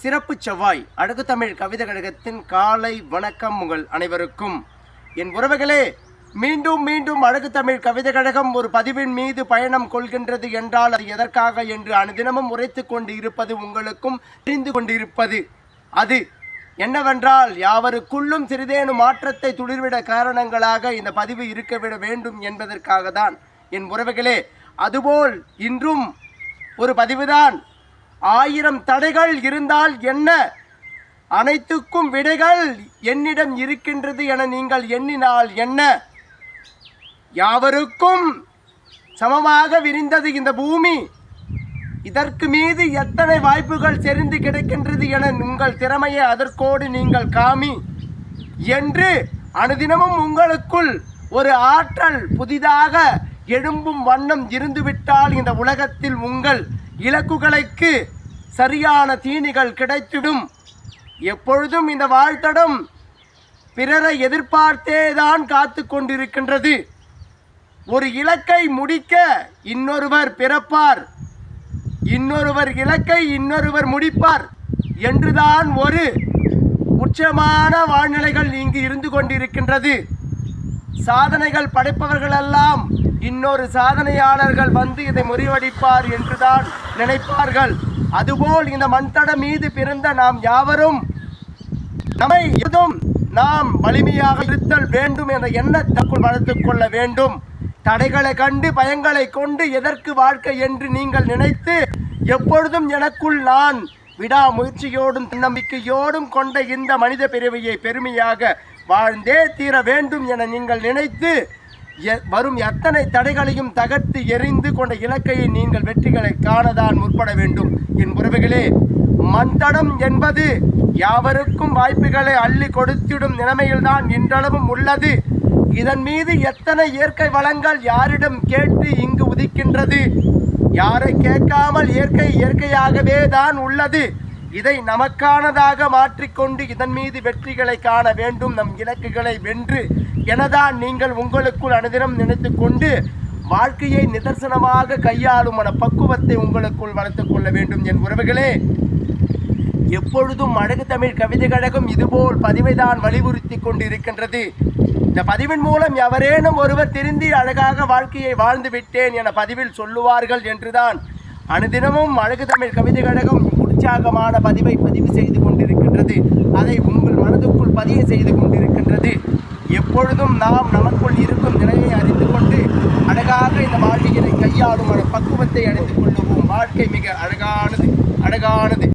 சிறப்பு செவ்வாய் அழகு தமிழ் கவிதை கழகத்தின் காலை வணக்கம் உங்கள் அனைவருக்கும். என் உறவுகளே, மீண்டும் மீண்டும் அழகு தமிழ் கவிதை கழகம் ஒரு பதிவின் மீது பயணம் கொள்கின்றது என்றால் அது எதற்காக என்று அனுதினமும் உரைத்து கொண்டு இருப்பது உங்களுக்கும் தெரிந்து கொண்டிருப்பது. அது என்னவென்றால், யாவருக்குள்ளும் சிறிதேனும் மாற்றத்தை துளிர்விட காரணங்களாக இந்த பதிவு இருக்கவிட வேண்டும் என்பதற்காக தான் என் உறவுகளே. அதுபோல் இன்றும் ஒரு பதிவுதான். 1000 தடைகள் இருந்தால் என்ன, அனைத்துக்கும் விடைகள் என்னிடம் இருக்கின்றது என நீங்கள் எண்ணினால் என்ன? யாவருக்கும் சமமாக விரிந்தது இந்த பூமி, இதற்கு மீது எத்தனை வாய்ப்புகள் செறிந்து கிடக்கின்றது என உங்கள் திறமையை அதற்கோடு நீங்கள் காமி என்று அனுதினமும் உங்களுக்குள் ஒரு ஆற்றல் புதிதாக எழும்பும் வண்ணம் இருந்துவிட்டால் இந்த உலகத்தில் உங்கள் இலக்குகளுக்கு சரியான தீனிகள் கிடைத்திடும். எப்பொழுதும் இந்த வாழ்த்தடம் பிறரை எதிர்பார்த்தேதான் காத்து கொண்டிருக்கின்றது. ஒரு இலக்கை முடிக்க இன்னொருவர் பிறப்பார், இன்னொருவர் இலக்கை இன்னொருவர் முடிப்பார் என்றுதான் ஒரு உச்சமான வாழ்நிலைகள் இங்கு இருந்து கொண்டிருக்கின்றது. சாதனைகள் படைப்பவர்களெல்லாம் இன்னொரு சாதனையாளர்கள் வந்து இதை முறியடிப்பார் என்றுதான் நினைப்பார்கள். அதுபோல் இந்த மண்தடம் மீது பிறந்த நாம் யாவரும் நம்மை எதுவும் நாம் வலிமையாக இருத்தல் வேண்டும் என்ற எண்ணத்திற்குள் வளர்த்துக் கொள்ள வேண்டும். தடைகளை கண்டு பயங்களை கொண்டு எதற்கு வாழ்க்கை என்று நீங்கள் நினைத்து எப்பொழுதும் எனக்குள் நான் விடாமுயற்சியோடும் தன்னம்பிக்கையோடும் கொண்ட இந்த மனித பிறவியை பெருமையாக வாழ்ந்தே தீர வேண்டும் என நீங்கள் நினைத்து வரும் எத்தனை தடைகளையும் தகர்த்து எறிந்து கொண்ட இலக்கையை நீங்கள் வெற்றிகளை காணதான் முற்பட வேண்டும். என் உறவுகளே, மண்தடம் என்பது யாவருக்கும் வாய்ப்புகளை அள்ளி கொடுத்திடும் நிலைமையில்தான் இன்றளவும் உள்ளது. இதன் மீது எத்தனை இயற்கை வளங்கள் யாரிடம் கேட்டு இங்கு உதிக்கின்றது? யாரை கேட்காமல் இயற்கை இயற்கையாகவே தான் உள்ளது. இதை நமக்கானதாக மாற்றிக்கொண்டு இதன் மீது வெற்றிகளை காண வேண்டும், நம் இலக்குகளை வென்று எனதான் நீங்கள் உங்களுக்குள் அனுதினம் நினைத்து கொண்டு வாழ்க்கையை நிதர்சனமாக கையாளும் மன பக்குவத்தை உங்களுக்குள் வளர்த்துக் கொள்ள வேண்டும். என் உறவுகளே, எப்பொழுதும் அழகு தமிழ் கவிதை கழகம் இதுபோல் பதிவை தான் வலியுறுத்தி கொண்டு இருக்கின்றது. இந்த பதிவின் மூலம் எவரேனும் ஒருவர் திருந்தி அழகாக வாழ்க்கையை வாழ்ந்து விட்டேன் என பதிவில் சொல்லுவார்கள் என்றுதான் அனுதினமும் அழகு தமிழ் கவிதை கழகம் உற்சாகமான பதிவை பதிவு செய்து கொண்டிருக்கின்றது. அதை உங்கள் மனதுக்குள் பதிவு செய்து கொண்டிருக்கின்றது. எப்பொழுதும் நாம் நமக்குள் இருக்கும் நிலையை அறிந்து கொண்டு அழகாக இந்த வாழ்க்கையை கையாளும் பக்குவத்தை அடைந்து கொள்ளுவோம். வாழ்க்கை மிக அழகானது.